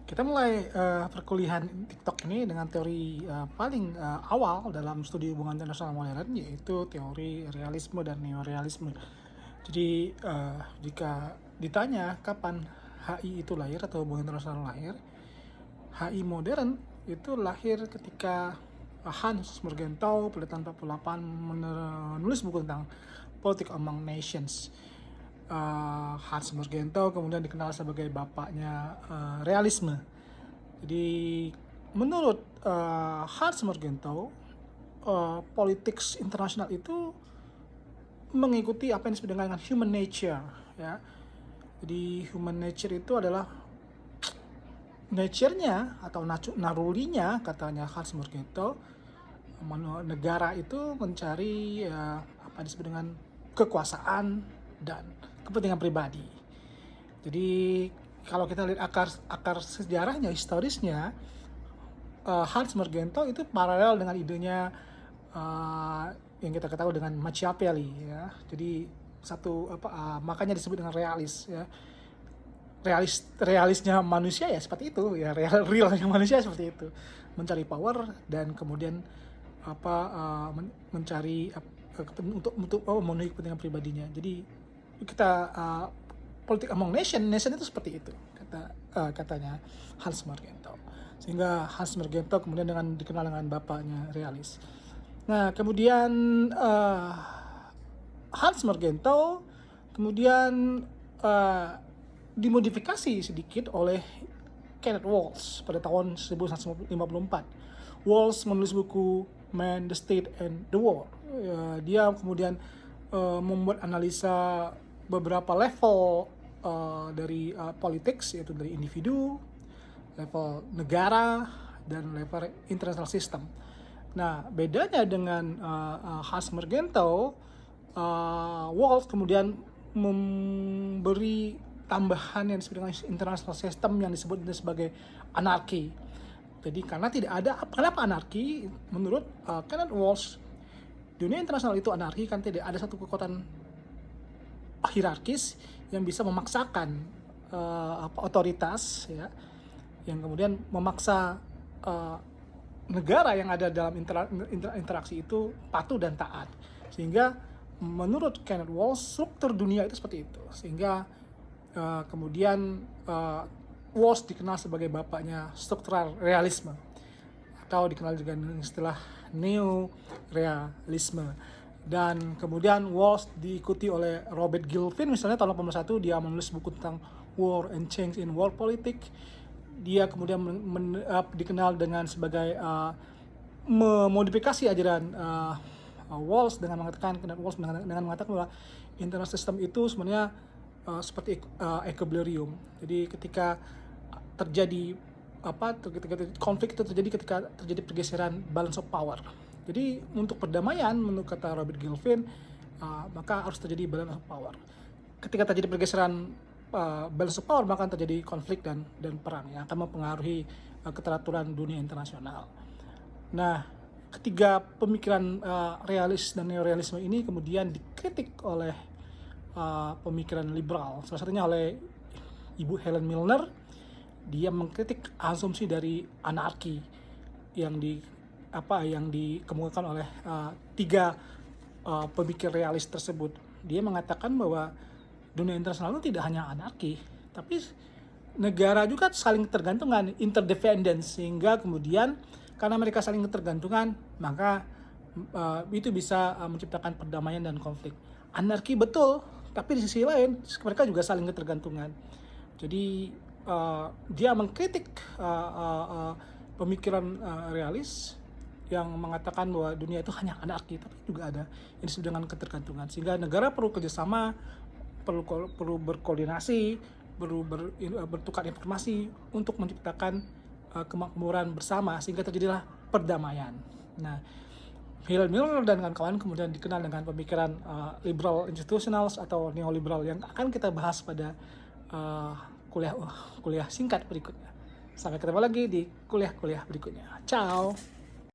Kita mulai perkuliahan TikTok ini dengan teori paling awal dalam studi hubungan internasional modern, yaitu teori realisme dan neorealisme. Jadi jika ditanya kapan HI itu lahir atau hubungan internasional lahir, HI modern itu lahir ketika Hans Morgenthau pada tahun 48 menulis buku tentang Politics Among Nations. Hans Morgenthau kemudian dikenal sebagai bapaknya realisme. Jadi menurut Hans Morgenthau, politik internasional itu mengikuti apa yang disebut dengan human nature, ya. Jadi human nature itu adalah nature-nya atau narulinya, katanya Hans Morgenthau, negara itu mencari apa yang disebut dengan kekuasaan dan kepentingan pribadi. Jadi kalau kita lihat akar sejarahnya, historisnya, Hans Morgenthau itu paralel dengan idenya yang kita ketahui dengan Machiavelli, ya. Jadi makanya disebut dengan realis, ya. Realisnya manusia ya seperti itu, ya. Realnya manusia seperti itu, mencari power dan kemudian mencari untuk memenuhi kepentingan pribadinya. Jadi kita politik among nation itu seperti itu, katanya Hans Morgenthau. Sehingga Hans Morgenthau kemudian dikenal dengan bapaknya realis. Nah, kemudian Hans Morgenthau kemudian dimodifikasi sedikit oleh Kenneth Waltz pada tahun 1954. Waltz menulis buku Man, the State, and the War. Dia kemudian membuat analisa beberapa level dari politics, yaitu dari individu, level negara, dan level international system. Nah, bedanya dengan Hans Morgenthau, Waltz kemudian memberi tambahan yang disebut dengan international system yang disebut sebagai anarki. Jadi karena tidak ada, kenapa anarki? Menurut Kenneth Waltz, dunia internasional itu anarki kan tidak ada satu kekuatan hierarkis yang bisa memaksakan otoritas, ya, yang kemudian memaksa negara yang ada dalam interaksi itu patuh dan taat. Sehingga menurut Kenneth Waltz, struktur dunia itu seperti itu. Sehingga kemudian Waltz dikenal sebagai bapaknya struktural realisme, atau dikenal juga dengan istilah neorealisme. Dan kemudian Waltz diikuti oleh Robert Gilfin, misalnya tahun 1981 dia menulis buku tentang War and Change in World Politics. Dia kemudian dikenal dengan sebagai memodifikasi ajaran Waltz dengan mengatakan bahwa internal system itu sebenarnya seperti equilibrium. Jadi ketika terjadi konflik itu terjadi ketika terjadi pergeseran balance of power. Jadi untuk perdamaian, menurut kata Robert Gilfin, maka harus terjadi balance of power. Ketika terjadi pergeseran balance of power, maka terjadi konflik dan perang yang akan mempengaruhi keteraturan dunia internasional. Nah, ketiga pemikiran realis dan neorealisme ini kemudian dikritik oleh pemikiran liberal. Salah satunya oleh Ibu Helen Milner. Dia mengkritik asumsi dari anarki yang dikemukakan oleh tiga pemikir realis tersebut. Dia mengatakan bahwa dunia internasional itu tidak hanya anarki, tapi negara juga saling tergantungan, interdependence, sehingga kemudian karena mereka saling ketergantungan, maka itu bisa menciptakan perdamaian dan konflik. Anarki betul, tapi di sisi lain mereka juga saling ketergantungan. Jadi dia mengkritik pemikiran realis yang mengatakan bahwa dunia itu hanya anarki, tapi juga ada yang disebut dengan ketergantungan. Sehingga negara perlu kerjasama, perlu berkoordinasi, perlu bertukar informasi untuk menciptakan kemakmuran bersama, sehingga terjadilah perdamaian. Nah, Helen Milner dan kawan-kawan kemudian dikenal dengan pemikiran liberal institutionals atau neoliberal yang akan kita bahas pada kuliah singkat berikutnya. Sampai ketemu lagi di kuliah berikutnya. Ciao.